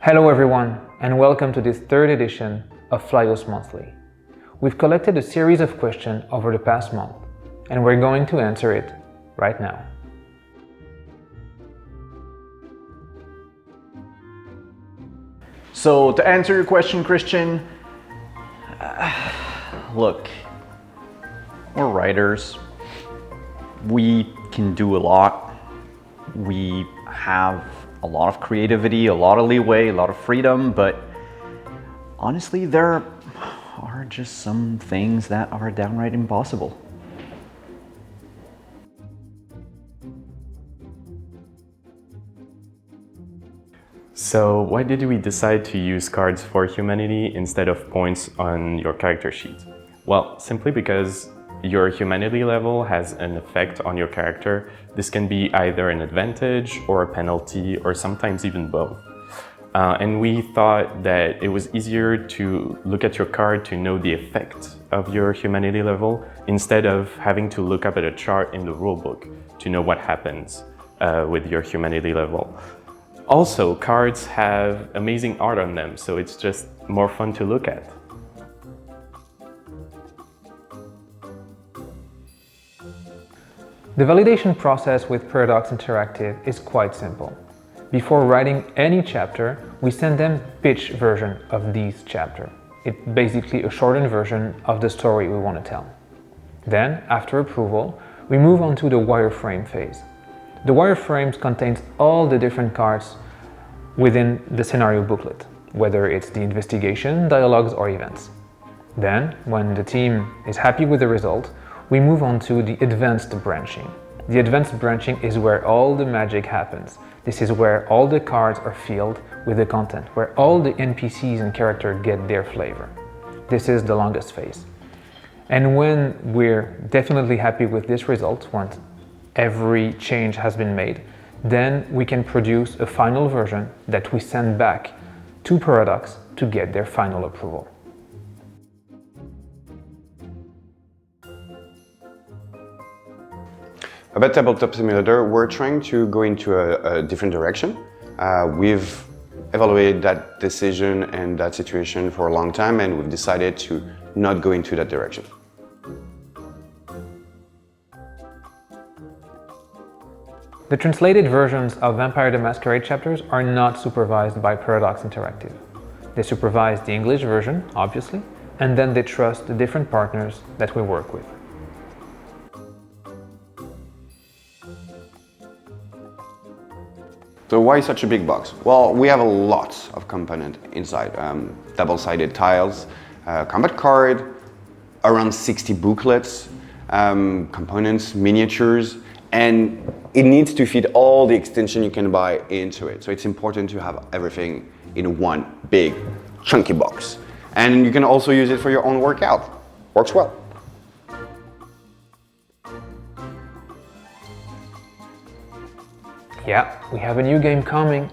Hello everyone, and welcome to this third edition of Flyos Monthly. We've collected a series of questions over the past month, and we're going to answer it right now. So to answer your question, Christian, look, we're writers. We can do a lot. We have a lot of creativity, a lot of leeway, a lot of freedom, but honestly, there are just some things that are downright impossible. So why did we decide to use cards for humanity instead of points on your character sheet? Well, simply because your humanity level has an effect on your character. This can be either an advantage or a penalty, or sometimes even both. And we thought that it was easier to look at your card to know the effect of your humanity level instead of having to look up at a chart in the rulebook to know what happens with your humanity level. Also, cards have amazing art on them, so it's just more fun to look at. The validation process with Paradox Interactive is quite simple. Before writing any chapter, we send them pitch version of these chapter. It's basically a shortened version of the story we want to tell. Then, after approval, we move on to the wireframe phase. The wireframes contains all the different cards within the scenario booklet, whether it's the investigation, dialogues, or events. Then, when the team is happy with the result, we move on to the advanced branching. The advanced branching is where all the magic happens. This is where all the cards are filled with the content, where all the NPCs and characters get their flavor. This is the longest phase. And when we're definitely happy with this result, once every change has been made, then we can produce a final version that we send back to Paradox to get their final approval. About Tabletop Simulator, we're trying to go into a different direction. We've evaluated that decision and that situation for a long time, and we've decided to not go into that direction. The translated versions of Vampire the Masquerade chapters are not supervised by Paradox Interactive. They supervise the English version, obviously, and then they trust the different partners that we work with. So why such a big box? Well, we have a lot of component inside. Double-sided tiles, combat card, around 60 booklets, components, miniatures, and it needs to fit all the extension you can buy into it. So it's important to have everything in one big, chunky box. And you can also use it for your own workout. Works well. Yeah, we have a new game coming.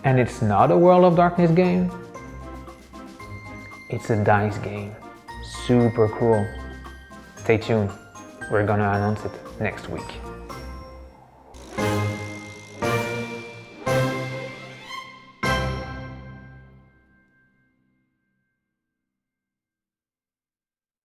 And it's not a World of Darkness game. It's a dice game. Super cool. Stay tuned. We're gonna announce it next week.